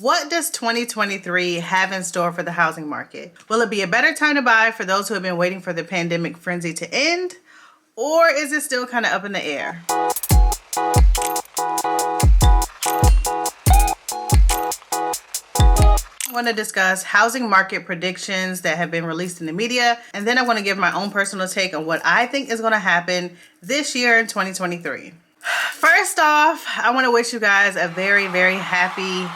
What does 2023 have in store for the housing market? Will it be a better time to buy for those who have been waiting for the pandemic frenzy to end? Or is it still kind of up in the air? I want to discuss housing market predictions that have been released in the media, and then I want to give my own personal take on what I think is going to happen this year in 2023. First off, I want to wish you guys a very, very happy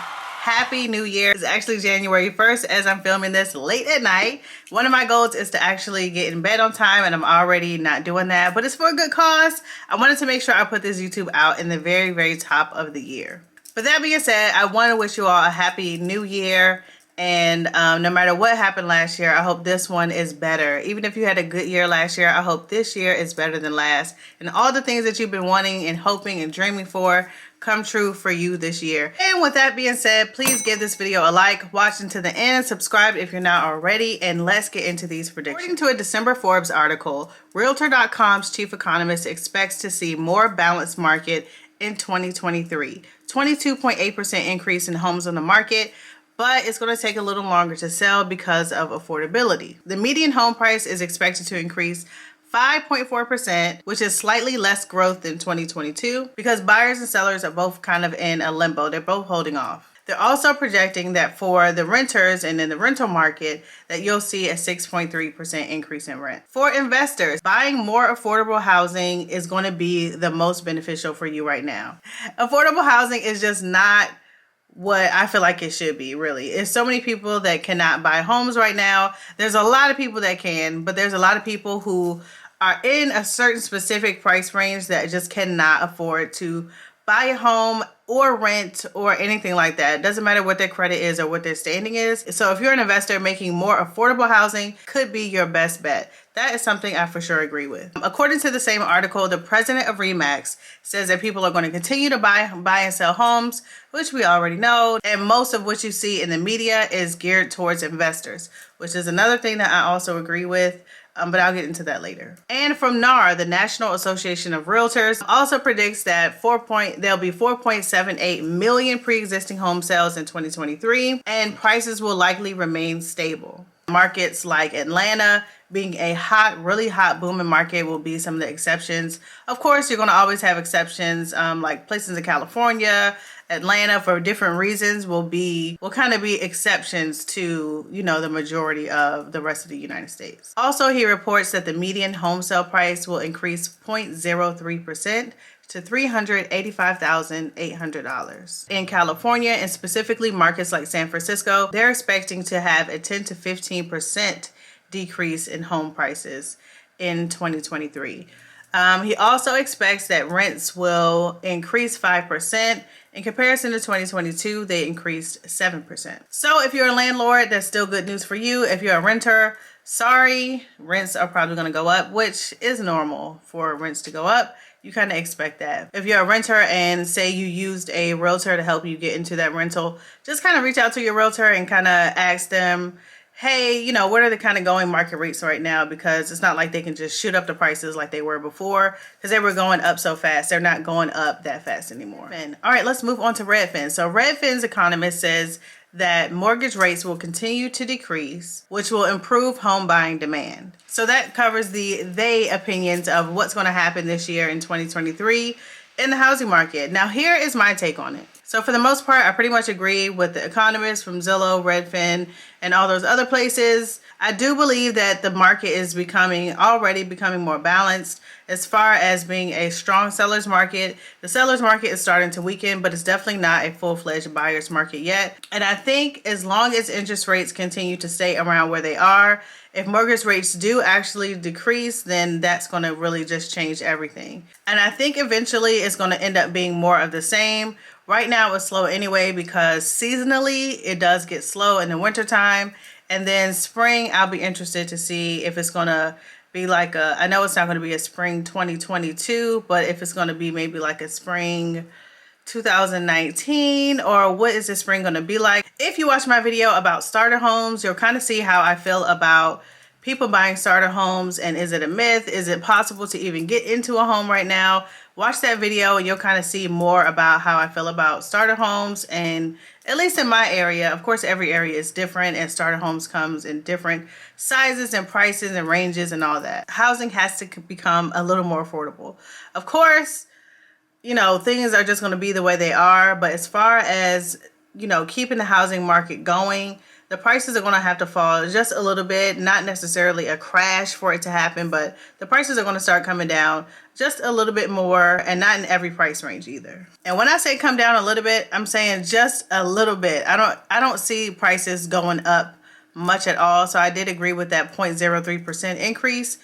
new year. It's actually January 1st as I'm filming this late at night. One of my goals is to actually get in bed on time, and I'm already not doing that, but it's for a good cause. I wanted to make sure I put this YouTube out in the very, very top of the year. But that being said, I want to wish you all a happy new year. And no matter what happened last year, I hope this one is better. Even if you had a good year last year, I hope this year is better than last. And all the things that you've been wanting and hoping and dreaming for come true for you this year. And with that being said, please give this video a like, watch until the end, subscribe if you're not already, and let's get into these predictions. According to a December Forbes article, Realtor.com's chief economist expects to see more balanced market in 2023. 22.8% increase in homes on the market, but it's going to take a little longer to sell because of affordability. The median home price is expected to increase 5.4%, which is slightly less growth than 2022 because buyers and sellers are both kind of in a limbo. They're both holding off. They're also projecting that for the renters and in the rental market that you'll see a 6.3% increase in rent. For investors, buying more affordable housing is going to be the most beneficial for you right now. Affordable housing is just not what I feel like it should be, really. There's so many people that cannot buy homes right now. There's a lot of people that can, but there's a lot of people who are in a certain specific price range that just cannot afford to buy a home or rent or anything like that. It doesn't matter what their credit is or what their standing is. So if you're an investor, making more affordable housing could be your best bet. That is something I for sure agree with. According to the same article, the president of RE/MAX says that people are going to continue to buy and sell homes, which we already know. And most of what you see in the media is geared towards investors, which is another thing that I also agree with. But I'll get into that later. And from NAR, the National Association of Realtors, also predicts that there'll be 4.78 million pre-existing home sales in 2023, and prices will likely remain stable. Markets like Atlanta, being a really hot booming market, will be some of the exceptions. Of course, you're going to always have exceptions, like places in California, Atlanta, for different reasons, will kind of be exceptions to, the majority of the rest of the United States. Also, he reports that the median home sale price will increase 0.03% to $385,800. In California, and specifically markets like San Francisco, they're expecting to have a 10 to 15% decrease in home prices in 2023. He also expects that rents will increase 5%. In comparison to 2022, they increased 7%. So if you're a landlord, that's still good news for you. If you're a renter, sorry, rents are probably going to go up, which is normal for rents to go up. You kind of expect that. If you're a renter and say you used a realtor to help you get into that rental, just kind of reach out to your realtor and kind of ask them, hey, what are the kind of going market rates right now? Because it's not like they can just shoot up the prices like they were before, because they were going up so fast. They're not going up that fast anymore. All right, let's move on to Redfin. So Redfin's economist says that mortgage rates will continue to decrease, which will improve home buying demand. So that covers the opinions of what's going to happen this year in 2023 in the housing market. Now, here is my take on it. So for the most part, I pretty much agree with the economists from Zillow, Redfin, and all those other places. I do believe that the market is already becoming more balanced as far as being a strong seller's market. The seller's market is starting to weaken, but it's definitely not a full-fledged buyer's market yet. And I think as long as interest rates continue to stay around where they are, if mortgage rates do actually decrease, then that's going to really just change everything. And I think eventually it's going to end up being more of the same. Right now it's slow anyway because seasonally it does get slow in the wintertime. And then spring, I'll be interested to see if it's going to be like I know it's not going to be a spring 2022, but if it's going to be maybe like a spring 2019, or what is the spring going to be like? If you watch my video about starter homes, you'll kind of see how I feel about people buying starter homes, and is it a myth? Is it possible to even get into a home right now? Watch that video and you'll kind of see more about how I feel about starter homes, and at least in my area. Of course, every area is different, and starter homes comes in different sizes and prices and ranges and all that. Housing has to become a little more affordable. Of course, you know, things are just going to be the way they are, but as far as, you know, keeping the housing market going, the prices are going to have to fall just a little bit. Not necessarily a crash for it to happen, but the prices are going to start coming down just a little bit more, and not in every price range either. And when I say come down a little bit, I'm saying just a little bit. I don't see prices going up much at all. So I did agree with that 0.03% increase,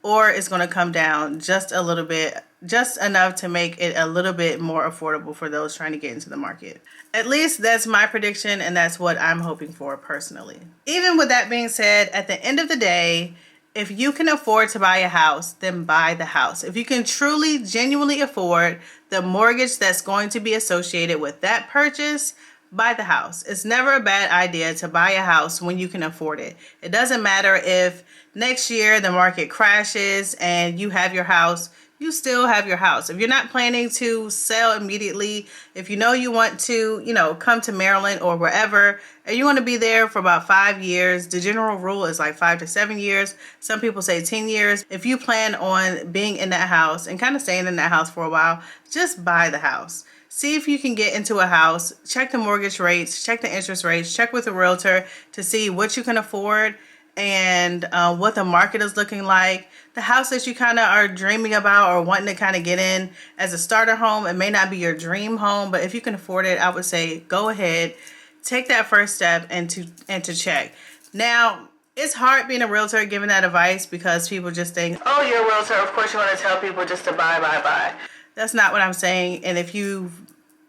or it's going to come down just a little bit, just enough to make it a little bit more affordable for those trying to get into the market. At least that's my prediction, and that's what I'm hoping for personally. Even with that being said, at the end of the day, if you can afford to buy a house, then buy the house. If you can truly, genuinely afford the mortgage that's going to be associated with that purchase, buy the house. It's never a bad idea to buy a house when you can afford it. It doesn't matter if next year the market crashes and you have your house. You still have your house. If you're not planning to sell immediately, if you know you want to, you know, come to Maryland or wherever, and you want to be there for about 5 years, the general rule is like 5 to 7 years. Some people say 10 years. If you plan on being in that house and kind of staying in that house for a while, just buy the house. See if you can get into a house, check the mortgage rates, check the interest rates, check with a realtor to see what you can afford and what the market is looking like. The house that you kind of are dreaming about or wanting to kind of get in as a starter home, it may not be your dream home, but if you can afford it, I would say go ahead, take that first step and to check. Now, it's hard being a realtor giving that advice because people just think, oh, you're a realtor, of course you want to tell people just to buy. That's not what I'm saying. And if you've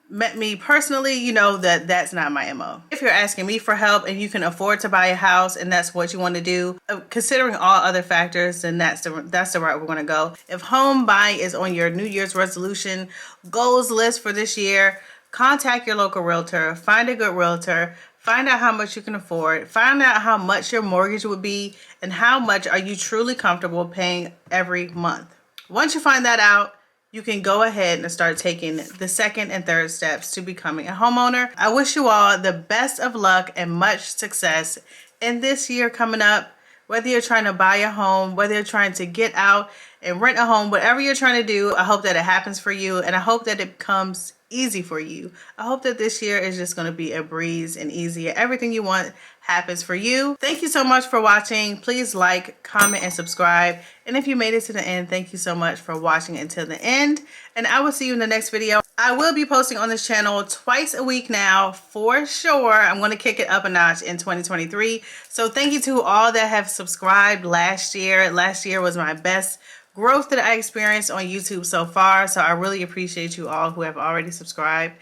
met me personally, you know that that's not my MO. If you're asking me for help and you can afford to buy a house and that's what you want to do, considering all other factors, then that's the route we're going to go. If home buying is on your New Year's resolution goals list for this year, contact your local realtor, find a good realtor, find out how much you can afford, find out how much your mortgage would be, and how much are you truly comfortable paying every month. Once you find that out, you can go ahead and start taking the second and third steps to becoming a homeowner. I wish you all the best of luck and much success in this year coming up. Whether you're trying to buy a home, whether you're trying to get out and rent a home, whatever you're trying to do, I hope that it happens for you, and I hope that it becomes easy for you. I hope that this year is just going to be a breeze and easy. Everything you want happens for you. Thank you so much for watching. Please like, comment, and subscribe. And if you made it to the end, thank you so much for watching until the end. And I will see you in the next video. I will be posting on this channel twice a week now for sure. I'm going to kick it up a notch in 2023. So thank you to all that have subscribed last year. Last year was my best growth that I experienced on YouTube so far. So I really appreciate you all who have already subscribed.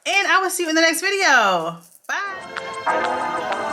And I will see you in the next video. Bye.